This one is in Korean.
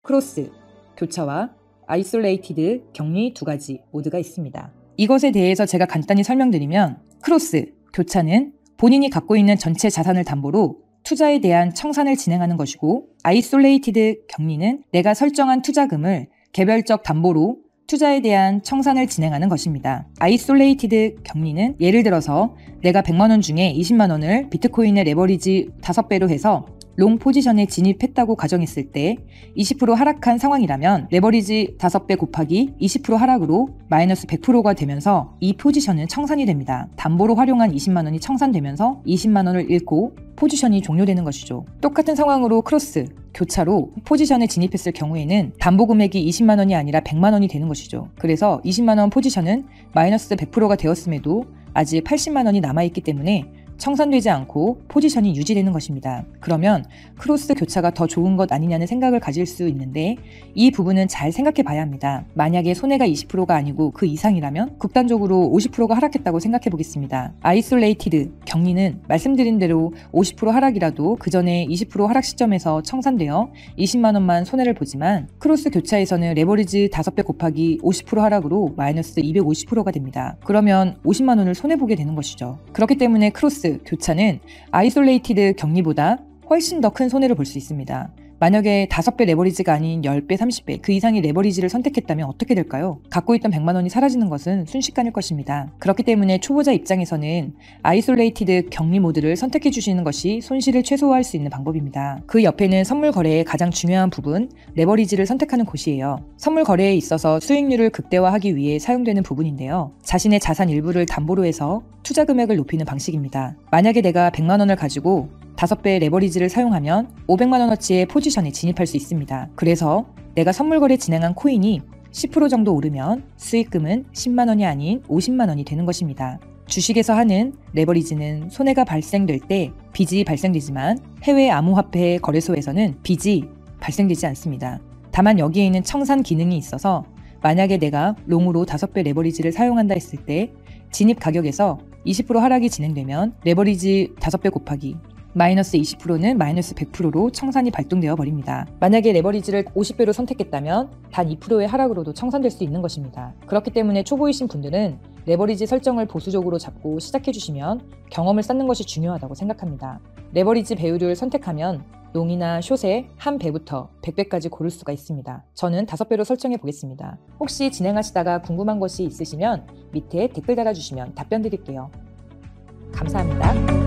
크로스, 교차와 아이솔레이티드, 격리 두 가지 모드가 있습니다. 이것에 대해서 제가 간단히 설명드리면 크로스, 교차는 본인이 갖고 있는 전체 자산을 담보로 투자에 대한 청산을 진행하는 것이고 아이솔레이티드 격리는 내가 설정한 투자금을 개별적 담보로 투자에 대한 청산을 진행하는 것입니다. 아이솔레이티드 격리는 예를 들어서 내가 100만 원 중에 20만 원을 비트코인의 레버리지 5배로 해서 롱 포지션에 진입했다고 가정했을 때 20% 하락한 상황이라면 레버리지 5배 곱하기 20% 하락으로 마이너스 100%가 되면서 이 포지션은 청산이 됩니다. 담보로 활용한 20만 원이 청산되면서 20만 원을 잃고 포지션이 종료되는 것이죠. 똑같은 상황으로 크로스, 교차로 포지션에 진입했을 경우에는 담보 금액이 20만 원이 아니라 100만 원이 되는 것이죠. 그래서 20만 원 포지션은 마이너스 100%가 되었음에도 아직 80만 원이 남아있기 때문에 청산되지 않고 포지션이 유지되는 것입니다. 그러면 크로스 교차가 더 좋은 것 아니냐는 생각을 가질 수 있는데 이 부분은 잘 생각해 봐야 합니다. 만약에 손해가 20%가 아니고 그 이상이라면 극단적으로 50%가 하락했다고 생각해 보겠습니다. 아이솔레이티드, 격리는 말씀드린 대로 50% 하락이라도 그 전에 20% 하락 시점에서 청산되어 20만 원만 손해를 보지만 크로스 교차에서는 레버리지 5배 곱하기 50% 하락으로 마이너스 250%가 됩니다. 그러면 50만 원을 손해보게 되는 것이죠. 그렇기 때문에 크로스 교차는 아이솔레이티드 격리보다 훨씬 더 큰 손해를 볼 수 있습니다. 만약에 5배 레버리지가 아닌 10배, 30배 그 이상의 레버리지를 선택했다면 어떻게 될까요? 갖고 있던 100만 원이 사라지는 것은 순식간일 것입니다. 그렇기 때문에 초보자 입장에서는 아이솔레이티드 격리 모드를 선택해 주시는 것이 손실을 최소화할 수 있는 방법입니다. 그 옆에는 선물 거래의 가장 중요한 부분, 레버리지를 선택하는 곳이에요. 선물 거래에 있어서 수익률을 극대화하기 위해 사용되는 부분인데요. 자신의 자산 일부를 담보로 해서 투자 금액을 높이는 방식입니다. 만약에 내가 100만 원을 가지고 5배의 레버리지를 사용하면 500만 원어치의 포지션에 진입할 수 있습니다. 그래서 내가 선물 거래 진행한 코인이 10% 정도 오르면 수익금은 10만 원이 아닌 50만 원이 되는 것입니다. 주식에서 하는 레버리지는 손해가 발생될 때 빚이 발생되지만 해외 암호화폐 거래소에서는 빚이 발생되지 않습니다. 다만 여기에는 청산 기능이 있어서 만약에 내가 롱으로 5배 레버리지를 사용한다 했을 때 진입 가격에서 20% 하락이 진행되면 레버리지 5배 곱하기 마이너스 20%는 마이너스 100%로 청산이 발동되어 버립니다. 만약에 레버리지를 50배로 선택했다면 단 2%의 하락으로도 청산될 수 있는 것입니다. 그렇기 때문에 초보이신 분들은 레버리지 설정을 보수적으로 잡고 시작해 주시면 경험을 쌓는 것이 중요하다고 생각합니다. 레버리지 배율을 선택하면 롱이나 숏에 한 배부터 100배까지 고를 수가 있습니다. 저는 5배로 설정해 보겠습니다. 혹시 진행하시다가 궁금한 것이 있으시면 밑에 댓글 달아주시면 답변 드릴게요. 감사합니다.